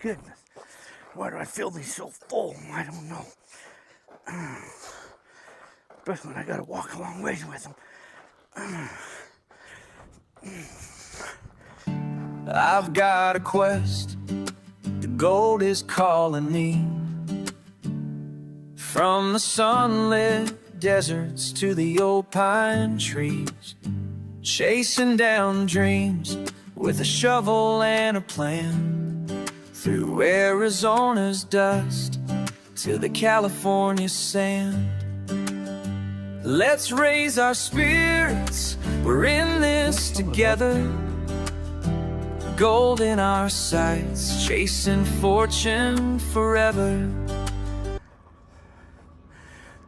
goodness. Why do I feel these so full? I don't know. Especially when I gotta walk a long ways with them. I've got a quest, the gold is calling me. From the sunlit deserts to the old pine trees, chasing down dreams with a shovel and a plan. Through Arizona's dust to the California sand. Let's raise our spirits, we're in this together. Gold in our sights, chasing fortune forever.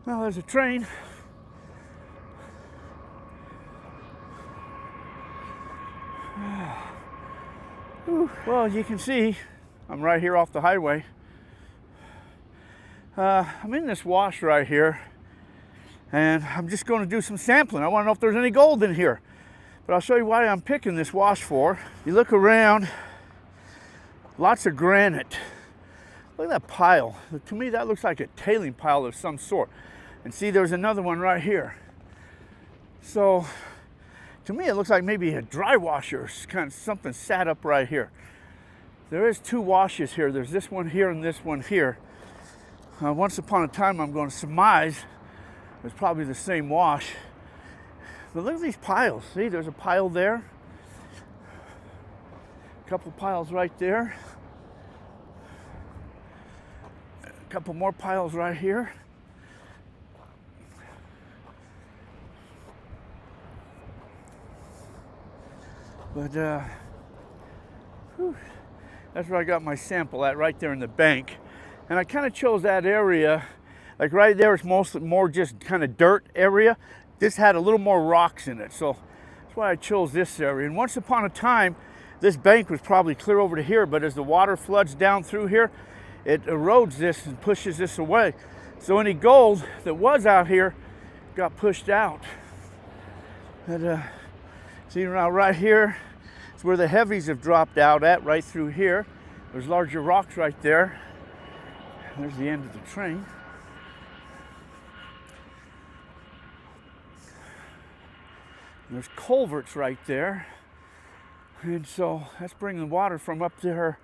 Well, there's a train. Well, as you can see, I'm right here off the highway. I'm in this wash right here, and I'm just going to do some sampling. I want to know if there's any gold in here. But I'll show you why I'm picking this wash for. You look around, lots of granite. Look at that pile. To me, that looks like a tailing pile of some sort. And see, there's another one right here. So, to me, it looks like maybe a dry washer, kind of something sat up right here. There is two washes here. There's this one here and this one here. Once upon a time, I'm going to surmise it's probably the same wash. But look at these piles. See, there's a pile there. A couple piles right there. A couple more piles right here. But that's where I got my sample at, right there in the bank. And I kind of chose that area, like right there is mostly more just kind of dirt area. This had a little more rocks in it, so that's why I chose this area. And once upon a time, this bank was probably clear over to here, but as the water floods down through here, it erodes this and pushes this away. So any gold that was out here got pushed out. And see now right here, it's where the heavies have dropped out at, right through here. There's larger rocks right there. There's the end of the train. There's culverts right there. And so that's bringing water from up there,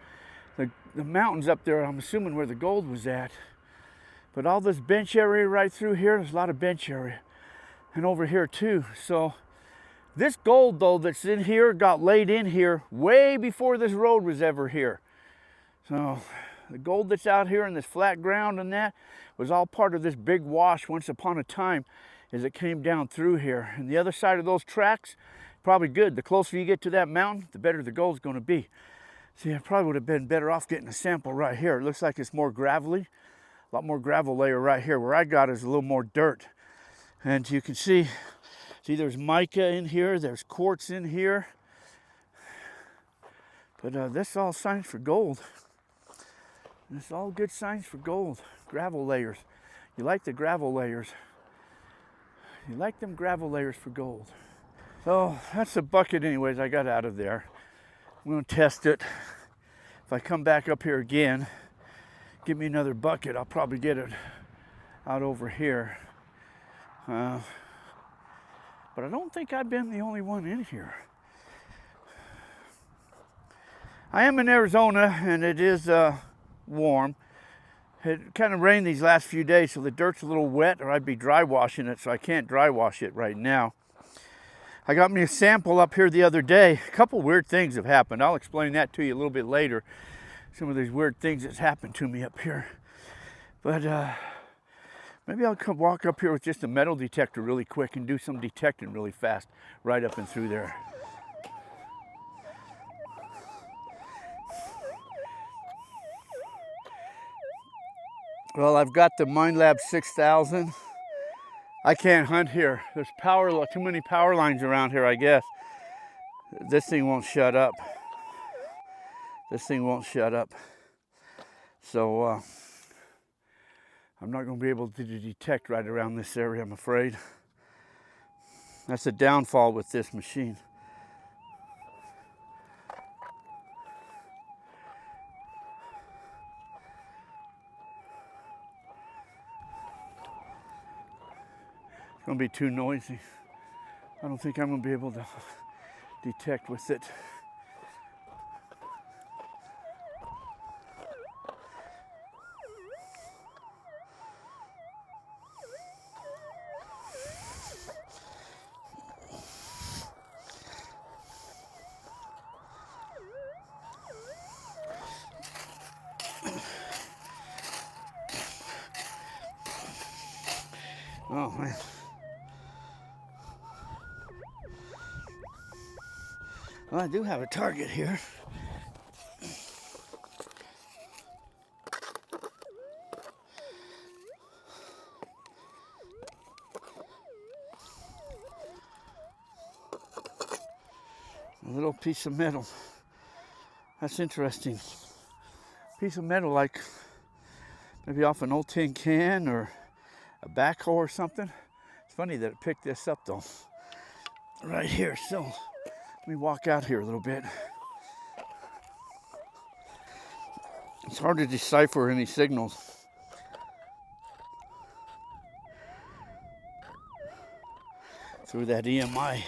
the mountains up there, I'm assuming where the gold was at. But all this bench area right through here, there's a lot of bench area. And over here too. So this gold though that's in here got laid in here way before this road was ever here. So the gold that's out here in this flat ground and that was all part of this big wash once upon a time as it came down through here. And the other side of those tracks, probably good. The closer you get to that mountain, the better the gold's going to be. See, I probably would have been better off getting a sample right here. It looks like it's more gravelly, a lot more gravel layer right here. Where I got is a little more dirt. And you can see there's mica in here, there's quartz in here. But this all signs for gold. This is all good signs for gold. Gravel layers. You like the gravel layers. You like them gravel layers for gold. So that's the bucket anyways I got out of there. I'm gonna test it. If I come back up here again, give me another bucket, I'll probably get it out over here. But I don't think I've been the only one in here. I am in Arizona and it is warm. It kind of rained these last few days, so the dirt's a little wet, or I'd be dry washing it, so I can't dry wash it right now. I got me a sample up here the other day. A couple weird things have happened. I'll explain that to you a little bit later. Some of these weird things that's happened to me up here. But maybe I'll come walk up here with just a metal detector really quick and do some detecting really fast, right up and through there. Well, I've got the Minelab 6000. I can't hunt here. There's too many power lines around here, I guess. This thing won't shut up. This thing won't shut up. So I'm not going to be able to detect right around this area, I'm afraid. That's a downfall with this machine. gonna be too noisy. I don't think I'm gonna be able to detect with it. Oh man. Well, I do have a target here. A little piece of metal. That's interesting. Piece of metal, like maybe off an old tin can or a backhoe or something. It's funny that it picked this up though. Right here. So let me walk out here a little bit. It's hard to decipher any signals. Through that EMI.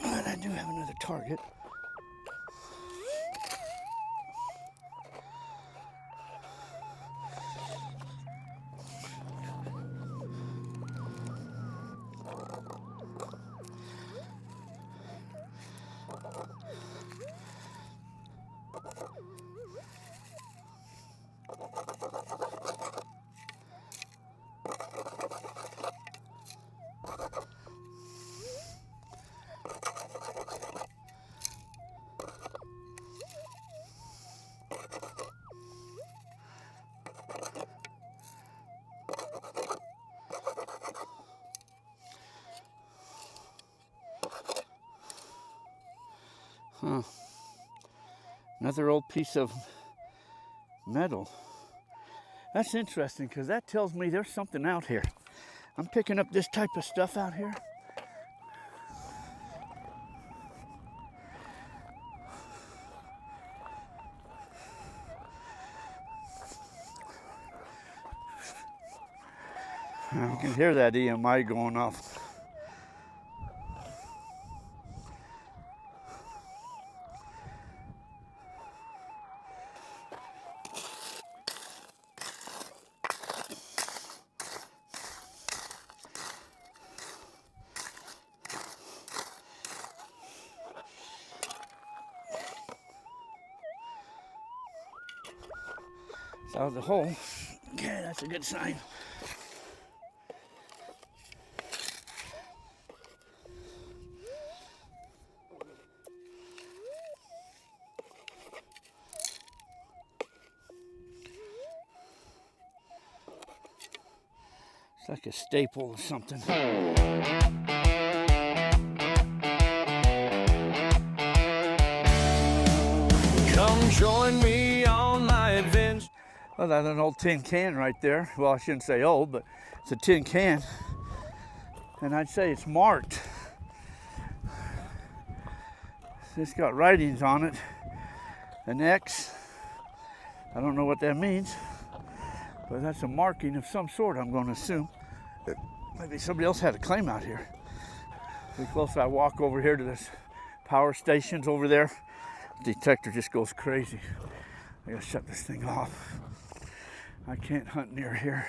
And I do have another target. Huh. Another old piece of metal. That's interesting because that tells me there's something out here. I'm picking up this type of stuff out here. I can hear that EMI going off. It's out of the hole. Okay, that's a good sign. It's like a staple or something. Come join me on my adventure. Well, that's an old tin can right there. Well, I shouldn't say old, but it's a tin can. And I'd say it's marked. It's got writings on it. An X. I don't know what that means. But that's a marking of some sort, I'm going to assume. Maybe somebody else had a claim out here. The closer I walk over here to this power stations over there, the detector just goes crazy. I gotta shut this thing off. I can't hunt near here.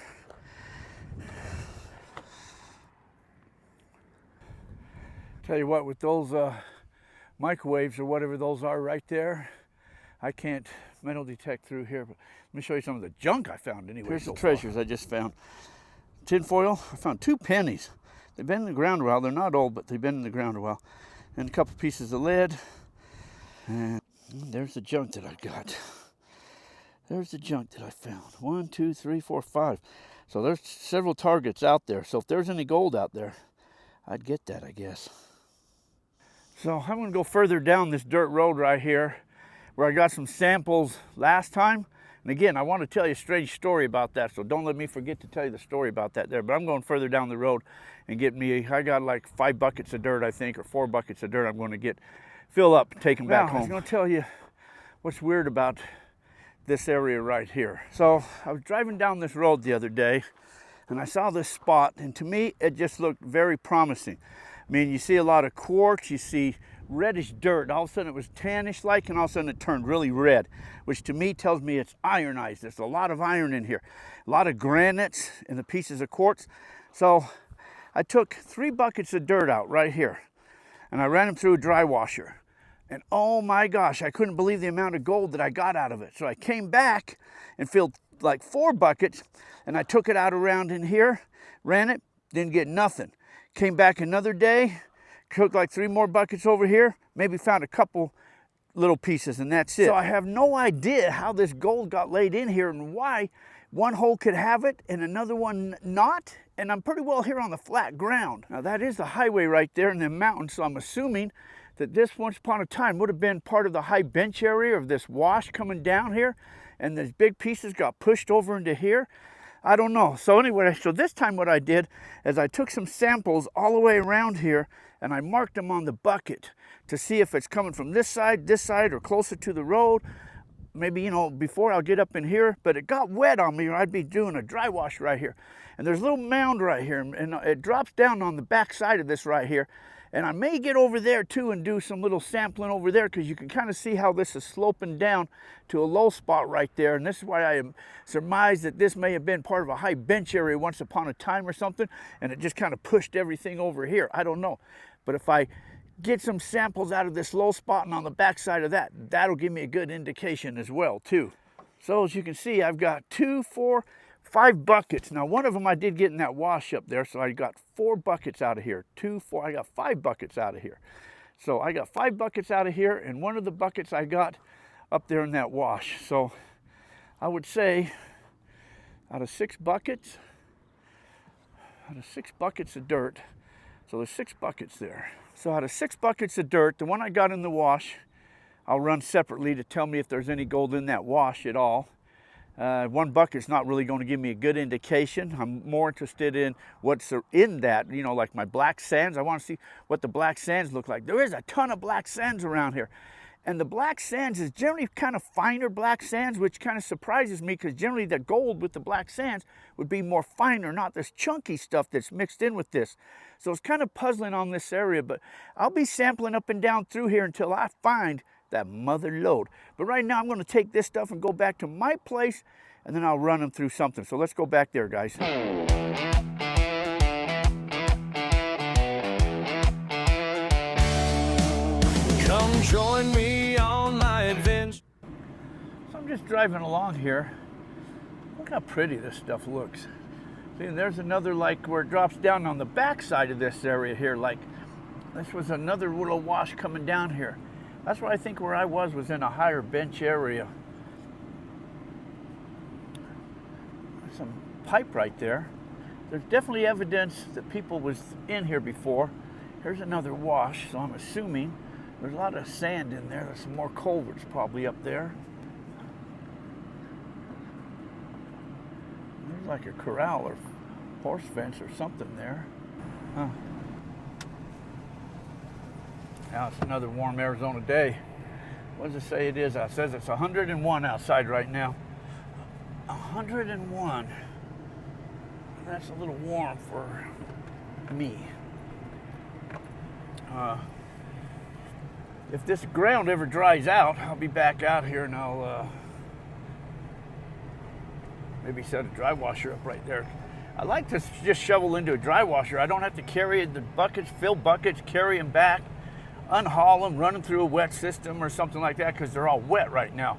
Tell you what, with those microwaves or whatever those are right there, I can't metal detect through here. But let me show you some of the junk I found anyway. Here's the treasures I just found. Tin foil, I found 2 pennies. They've been in the ground a while. They're not old, but they've been in the ground a while. And a couple pieces of lead. And there's the junk that I got. There's the junk that I found. 1, 2, 3, 4, 5. So there's several targets out there. So if there's any gold out there, I'd get that, I guess. So I'm gonna go further down this dirt road right here where I got some samples last time And again, I want to tell you a strange story about that, so don't let me forget to tell you the story about that there. But I'm going further down the road and get me, I got like 5 buckets of dirt, I think, or 4 buckets of dirt I'm going to fill up and take them back home. I was going to tell you what's weird about this area right here. So I was driving down this road the other day, and I saw this spot, and to me, it just looked very promising. I mean, you see a lot of quartz, you see reddish dirt. All of a sudden it was tannish like, and all of a sudden it turned really red, which to me tells me it's ironized. There's a lot of iron in here, a lot of granites and the pieces of quartz. So I took 3 buckets of dirt out right here, and I ran them through a dry washer. And oh my gosh, I couldn't believe the amount of gold that I got out of it. So I came back and filled like 4 buckets, and I took it out around in here, ran it, didn't get nothing. Came back another day, took like 3 more buckets over here, maybe found a couple little pieces, and that's it. So I have no idea how this gold got laid in here and why one hole could have it and another one not. And I'm pretty well here on the flat ground. Now that is the highway right there in the mountains, so I'm assuming that this once upon a time would have been part of the high bench area of this wash coming down here, and these big pieces got pushed over into here. I don't know. So anyway, so this time what I did is I took some samples all the way around here, and I marked them on the bucket to see if it's coming from this side, or closer to the road. Maybe, you know, before I'll get up in here, but it got wet on me, or I'd be doing a dry wash right here. And there's a little mound right here, and it drops down on the back side of this right here. And I may get over there too and do some little sampling over there, because you can kind of see how this is sloping down to a low spot right there. And this is why I surmised that this may have been part of a high bench area once upon a time or something, and it just kind of pushed everything over here. I don't know. But if I get some samples out of this low spot and on the back side of that, that'll give me a good indication as well too. So as you can see, I've got 2, 4, 5 buckets. Now one of them I did get in that wash up there, so I got 4 buckets out of here. 2, 4, I got 5 buckets out of here. So I got 5 buckets out of here, and one of the buckets I got up there in that wash. So I would say out of 6 buckets of dirt, so there's 6 buckets there. So out of 6 buckets of dirt, the one I got in the wash, I'll run separately to tell me if there's any gold in that wash at all. 1 bucket's not really going to give me a good indication. I'm more interested in what's in that, you know, like my black sands. I want to see what the black sands look like. There is a ton of black sands around here. And the black sands is generally kind of finer black sands, which kind of surprises me, because generally the gold with the black sands would be more finer, not this chunky stuff that's mixed in with this. So it's kind of puzzling on this area, but I'll be sampling up and down through here until I find that mother lode. But right now I'm going to take this stuff and go back to my place, and then I'll run them through something. So let's go back there, guys. Come join me on my adventure. So I'm just driving along here. Look how pretty this stuff looks. See, and there's another, like, where it drops down on the back side of this area here. Like, this was another little wash coming down here. That's where I think where I was in a higher bench area. There's some pipe right there. There's definitely evidence that people was in here before. Here's another wash, so I'm assuming there's a lot of sand in there. There's some more culverts probably up there. There's like a corral or horse fence or something there. Huh. Now it's another warm Arizona day. What does it say it is? It says it's 101 outside right now. 101. That's a little warm for me. If this ground ever dries out, I'll be back out here, and I'll maybe set a dry washer up right there. I like to just shovel into a dry washer. I don't have to carry the buckets, fill buckets, carry them back, unhaul them, run them through a wet system or something like that, because they're all wet right now.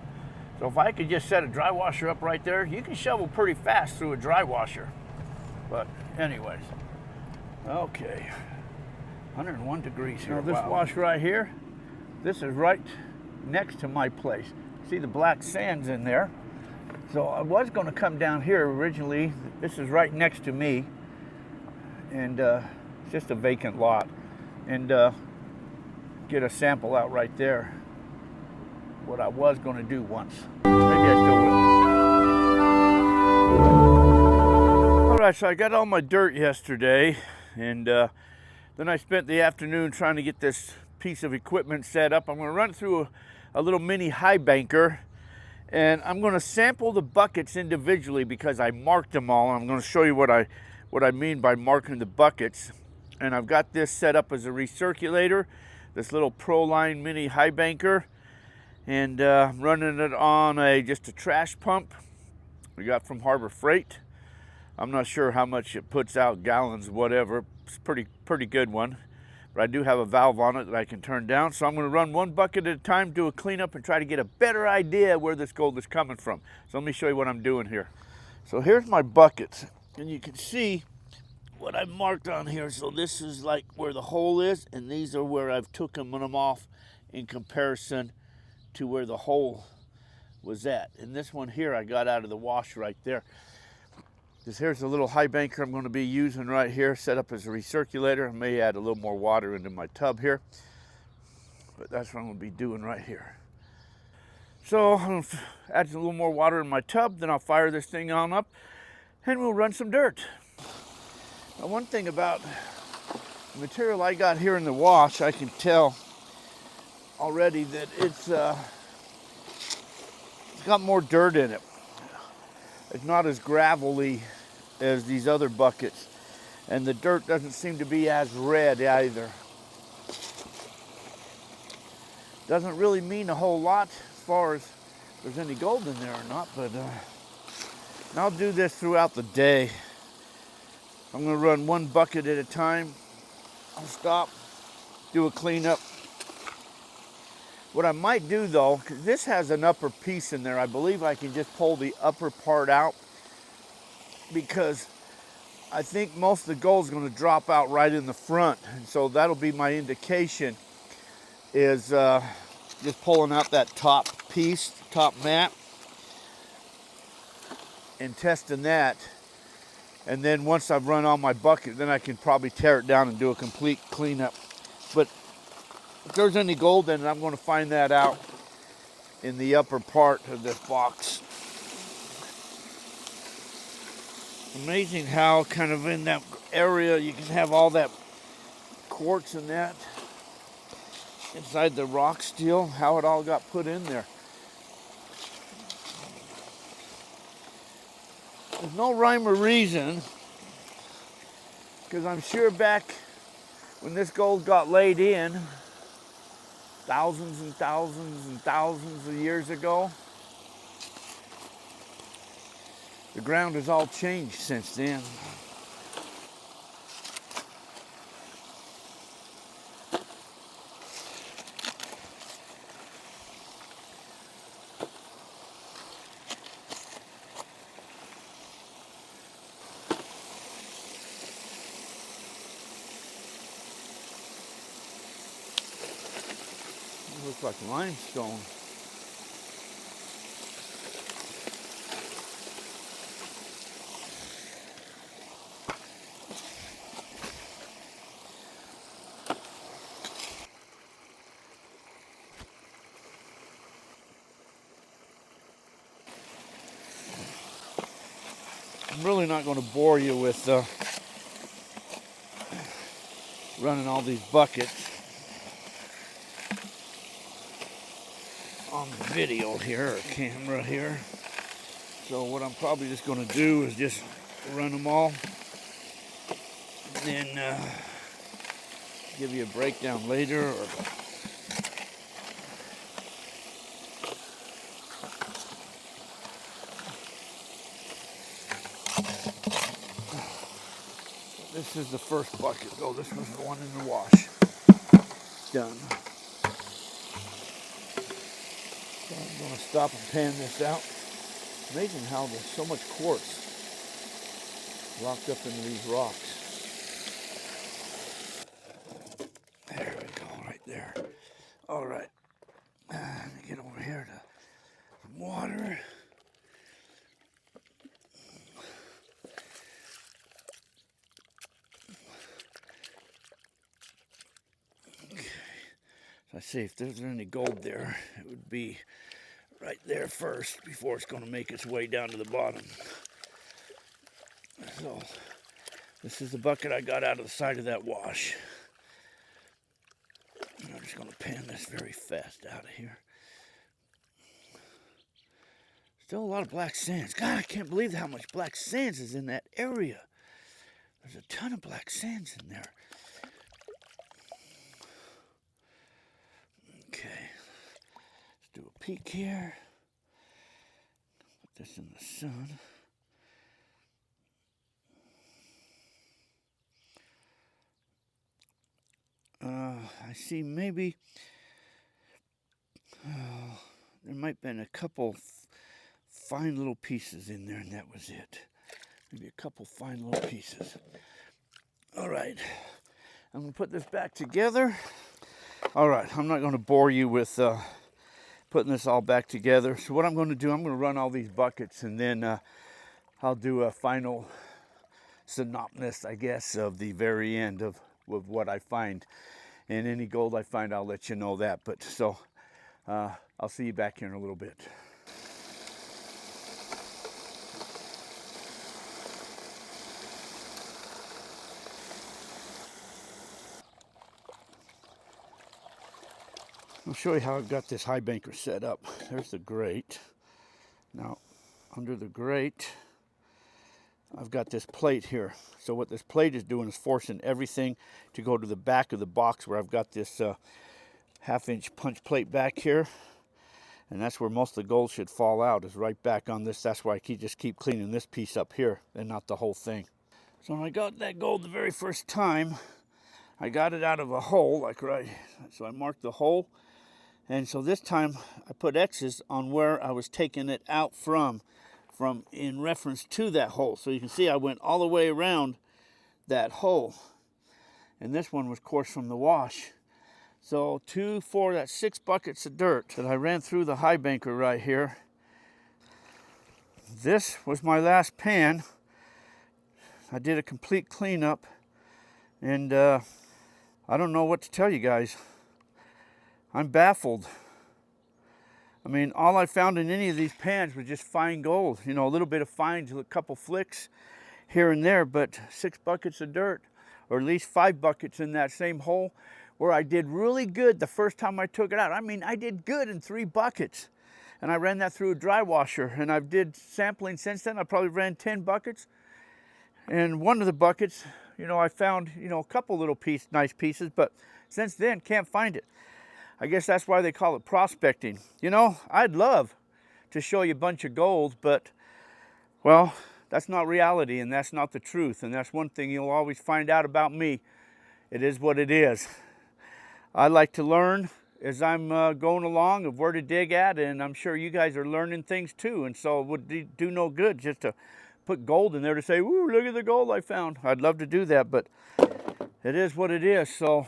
So if I could just set a dry washer up right there, you can shovel pretty fast through a dry washer. But anyways, okay, 101 degrees here. Now this wash right here, this is right next to my place. See the black sands in there. So I was going to come down here originally. This is right next to me, and it's just a vacant lot, and get a sample out right there. What I was going to do once. Maybe I still will. All right, so I got all my dirt yesterday, and then I spent the afternoon trying to get this piece of equipment set up. I'm going to run through a little mini high banker, and I'm going to sample the buckets individually because I marked them all. I'm going to show you what I mean by marking the buckets. And I've got this set up as a recirculator, this little Proline mini high banker, and I'm running it on just a trash pump we got from Harbor Freight. I'm not sure how much it puts out, gallons, whatever. It's pretty good one. But I do have a valve on it that I can turn down. So I'm going to run one bucket at a time, do a cleanup, and try to get a better idea where this gold is coming from. So let me show you what I'm doing here. So here's my buckets. And you can see what I marked on here. So this is like where the hole is, and these are where I've taken them off in comparison to where the hole was at. And this one here I got out of the wash right there. Here's a little high banker I'm going to be using right here, set up as a recirculator. I may add a little more water into my tub here, but that's what I'm going to be doing right here. So I'm going to add a little more water in my tub, then I'll fire this thing on up, and we'll run some dirt. Now, one thing about the material I got here in the wash, I can tell already that it's got more dirt in it. It's not as gravelly as these other buckets, and the dirt doesn't seem to be as red either. Doesn't really mean a whole lot as far as if there's any gold in there or not, but I'll do this throughout the day. I'm going to run one bucket at a time. I'll stop, do a cleanup. What I might do though, because this has an upper piece in there, I believe I can just pull the upper part out, because I think most of the gold is going to drop out right in the front. And so that'll be my indication, is just pulling out that top piece, top mat, and testing that. And then once I've run all my bucket, then I can probably tear it down and do a complete cleanup. But if there's any gold in it, I'm going to find that out in the upper part of this box. Amazing how kind of in that area you can have all that quartz and that inside the rock still, how it all got put in there. There's no rhyme or reason, because I'm sure back when this gold got laid in, thousands and thousands and thousands of years ago, the ground has all changed since then. It looks like limestone. I'm really not going to bore you with running all these buckets on video here, or camera here. So what I'm probably just going to do is just run them all, and then give you a breakdown later. Or this is the first bucket. Oh, this was the one in the wash. Done. So I'm going to stop and pan this out. Amazing how there's so much quartz locked up into these rocks. There we go, right there. All right. Let me get over here to some water. I see if there's any gold there, it would be right there first before it's going to make its way down to the bottom. So this is the bucket I got out of the side of that wash. And I'm just going to pan this very fast out of here. Still a lot of black sands. God, I can't believe how much black sands is in that area. There's a ton of black sands in there. Okay, let's do a peek here. Put this in the sun. I see maybe there might have been a couple fine little pieces in there, and that was it. Maybe a couple fine little pieces. All right, I'm gonna put this back together. All right, I'm not gonna bore you with putting this all back together. So what I'm gonna do, I'm gonna run all these buckets, and then I'll do a final synopsis, I guess, of the very end of what I find. And any gold I find, I'll let you know that. But so I'll see you back here in a little bit. I'll show you how I've got this high banker set up. There's the grate. Now, under the grate, I've got this plate here. So what this plate is doing is forcing everything to go to the back of the box where I've got this half-inch punch plate back here. And that's where most of the gold should fall out, is right back on this. That's why I just keep cleaning this piece up here and not the whole thing. So when I got that gold the very first time, I got it out of a hole, like right. So I marked the hole. And so this time I put X's on where I was taking it out from in reference to that hole. So you can see I went all the way around that hole. And this one was, of course, from the wash. So 2, 4, that's 6 buckets of dirt that I ran through the high banker right here. This was my last pan. I did a complete cleanup, and I don't know what to tell you guys. I'm baffled. I mean, all I found in any of these pans was just fine gold. You know, a little bit of fines, a couple flicks here and there, but 6 buckets of dirt, or at least 5 buckets in that same hole where I did really good the first time I took it out. I mean, I did good in 3 buckets. And I ran that through a dry washer, and I've did sampling since then. I probably ran 10 buckets. And one of the buckets, you know, I found, you know, a couple little nice pieces, but since then, can't find it. I guess that's why they call it prospecting. You know, I'd love to show you a bunch of gold, but, well, that's not reality, and that's not the truth. And that's one thing you'll always find out about me. It is what it is. I like to learn as I'm going along of where to dig at, and I'm sure you guys are learning things too. And so it would do no good just to put gold in there to say, "Ooh, look at the gold I found." I'd love to do that, but it is what it is. So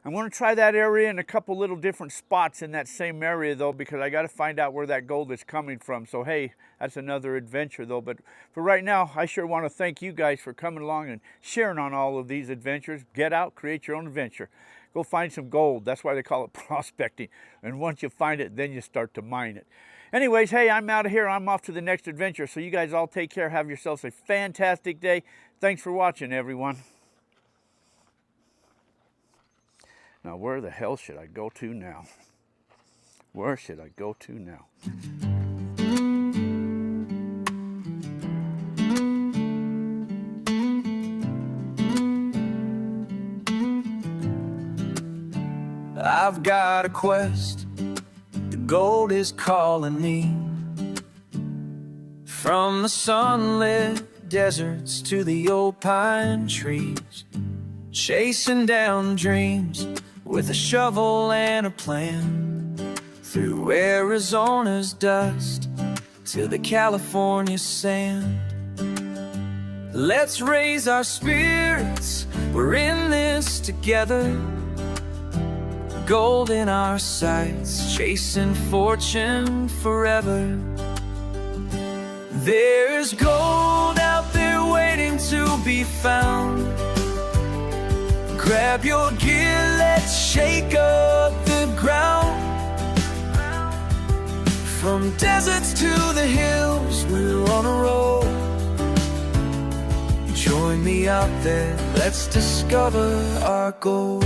I'm going to try that area in a couple little different spots in that same area, though, because I got to find out where that gold is coming from. So, hey, that's another adventure, though. But for right now, I sure want to thank you guys for coming along and sharing on all of these adventures. Get out, create your own adventure. Go find some gold. That's why they call it prospecting. And once you find it, then you start to mine it. Anyways, hey, I'm out of here. I'm off to the next adventure. So you guys all take care. Have yourselves a fantastic day. Thanks for watching, everyone. Now, where the hell should I go to now? Where should I go to now? I've got a quest, the gold is calling me. From the sunlit deserts to the old pine trees, chasing down dreams with a shovel and a plan. Through Arizona's dust to the California sand. Let's raise our spirits, we're in this together. Gold in our sights, chasing fortune forever. There's gold out there waiting to be found. Grab your gear, let's shake up the ground. From deserts to the hills, we're on a roll. me out there, let's discover our gold.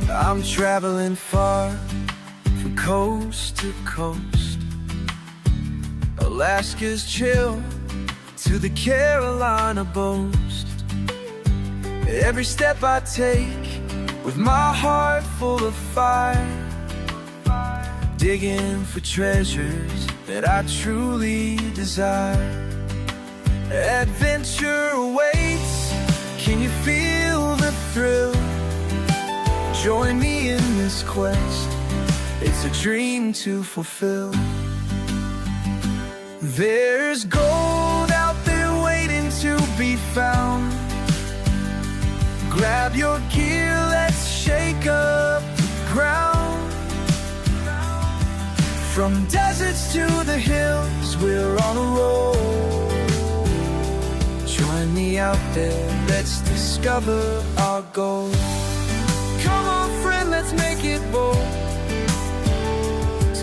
I'm traveling far from coast to coast, Alaska's chill to the Carolina boast. Every step I take with my heart full of fire, digging for treasures that I truly desire. Adventure awaits, can you feel the thrill? Join me in this quest, it's a dream to fulfill. There's gold out there waiting to be found. Grab your gear, let's shake up the ground. From deserts to the hills, we're on a roll. Join me out there, let's discover our goal. Come on friend, let's make it bold.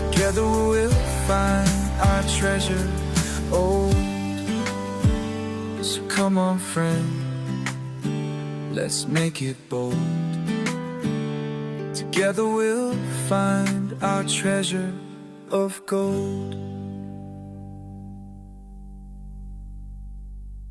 Together we'll find our treasure. Oh, so come on friend, let's make it bold. Together we'll find our treasure of gold.